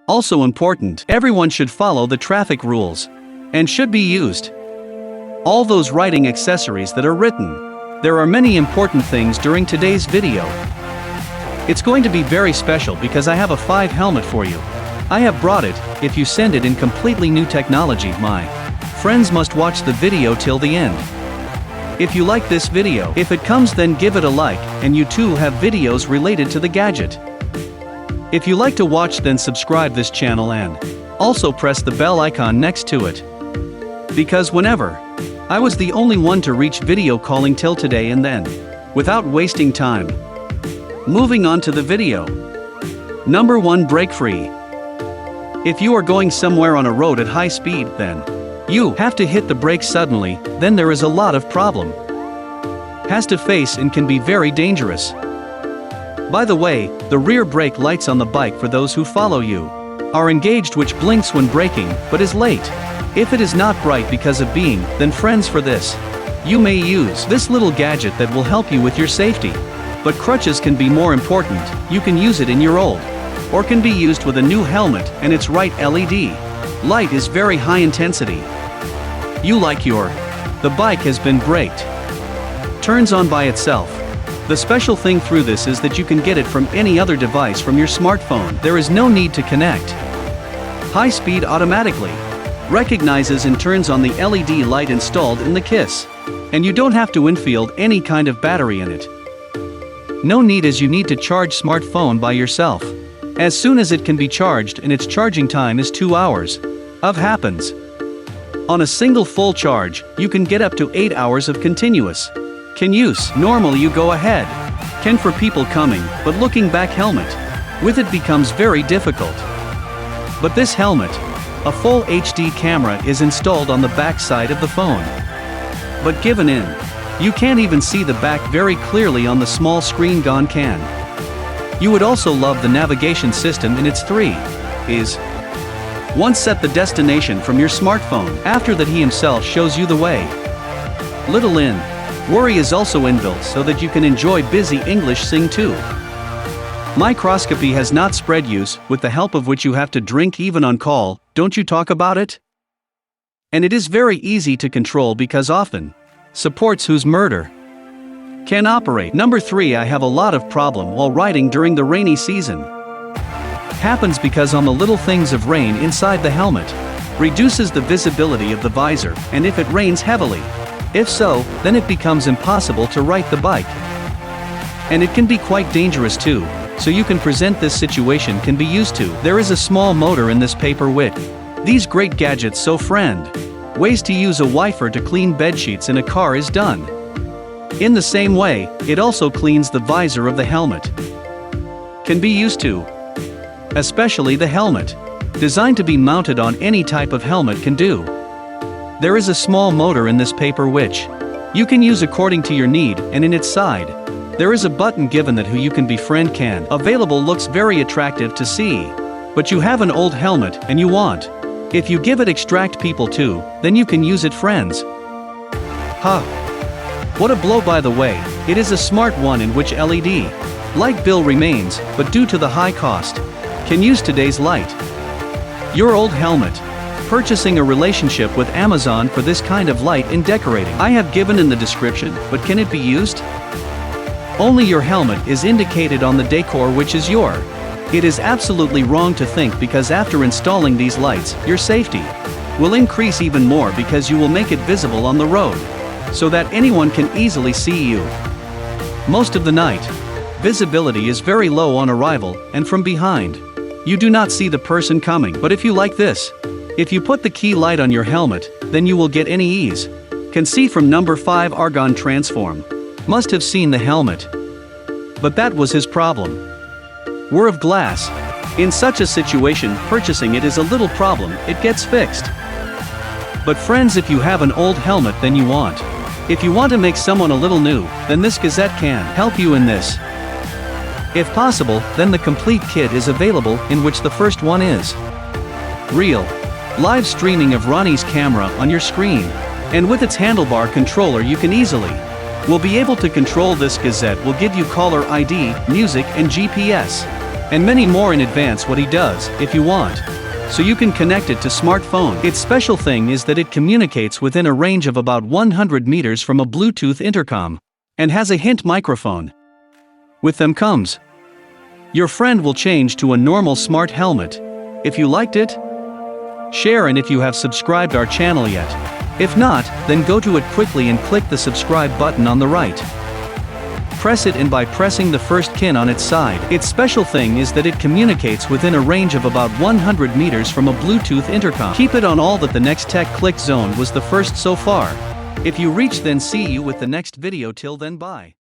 Also important, everyone should follow the traffic rules and should be used all those riding accessories that are written. There are many important things during today's video. It's going to be very special because I have a 5 helmet for you. I have brought it. If you send it in completely new technology, my friends must watch the video till the end. If you like this video, if it comes, then give it a like, and you too have videos related to the gadget. If you like to watch, then subscribe this channel and also press the bell icon next to it. Because whenever I was the only one to reach video calling till today, and then without wasting time, moving on to the video. Number 1, brake free. If you are going somewhere on a road at high speed, then you have to hit the brake suddenly, then there is a lot of problem has to face and can be very dangerous. By the way, the rear brake lights on the bike for those who follow you are engaged, which blinks when braking but is late. If it is not bright because of being, then friends, for this you may use this little gadget that will help you with your safety. But crutches can be more important. You can use it in your old or can be used with a new helmet, and its right LED light is very high intensity. You like the bike has been braked, turns on by itself. The special thing through this is that you can get it from any other device from your smartphone. There is no need to connect. High speed automatically recognizes and turns on the LED light installed in the KISS. And you don't have to infield any kind of battery in it. No need, as you need to charge smartphone by yourself. As soon as it can be charged, and its charging time is 2 hours. Happens. On a single full charge, you can get up to 8 hours of continuous can use. Normally you go ahead can for people coming but looking back helmet. With it becomes very difficult. But this helmet, a full HD camera is installed on the back side of the phone. But given in, you can't even see the back very clearly on the small screen gone can. You would also love the navigation system in its 3 is. Once set the destination from your smartphone, after that he himself shows you the way. Little in. Worry is also inbuilt so that you can enjoy busy English sing too. Microscopy has not spread use, with the help of which you have to drink even on call, don't you talk about it? And it is very easy to control because often supports whose murder can operate. Number 3, I have a lot of problem while riding during the rainy season. Happens because on the little things of rain inside the helmet reduces the visibility of the visor, and if it rains heavily, if so, then it becomes impossible to ride the bike. And it can be quite dangerous too, so you can present this situation can be used to. There is a small motor in this paper with these great gadgets, so friend, ways to use a wiper to clean bedsheets in a car is done. In the same way, it also cleans the visor of the helmet. Can be used to, especially the helmet designed to be mounted on any type of helmet can do. There is a small motor in this paper which you can use according to your need, and in its side there is a button given that who you can befriend can available. Looks very attractive to see, but you have an old helmet and you want, if you give it extract people too, then you can use it friends. What a blow. By the way, it is a smart one in which LED light bill remains, but due to the high cost can use today's light. Your old helmet. Purchasing a relationship with Amazon for this kind of light in decorating. I have given in the description, but can it be used? Only your helmet is indicated on the decor, which is your. It is absolutely wrong to think because after installing these lights, your safety will increase even more because you will make it visible on the road, so that anyone can easily see you. Most of the night, visibility is very low on arrival, and from behind, you do not see the person coming. But if you like this, if you put the key light on your helmet, then you will get any ease. Can see from number 5 Argon Transform. Must have seen the helmet. But that was his problem. Were of glass. In such a situation, purchasing it is a little problem, it gets fixed. But friends, if you have an old helmet, then you want. If you want to make someone a little new, then this Gazette can help you in this. If possible, then the complete kit is available, in which the first one is real live streaming of Ronnie's camera on your screen. And with its handlebar controller you can easily will be able to control this Gazette. Will give you caller ID, music and GPS. and many more in advance what he does, if you want. So you can connect it to smartphone. Its special thing is that it communicates within a range of about 100 meters from a Bluetooth intercom, and has a hint microphone. With them comes. Your friend will change to a normal smart helmet. If you liked it, share, and if you have subscribed our channel yet. If not, then go to it quickly and click the subscribe button on the right. Press it, and by pressing the first kin on its side, its special thing is that it communicates within a range of about 100 meters from a Bluetooth intercom. Keep it on all that the next tech click zone was the first so far. If you reach, then see you with the next video. Till then, bye.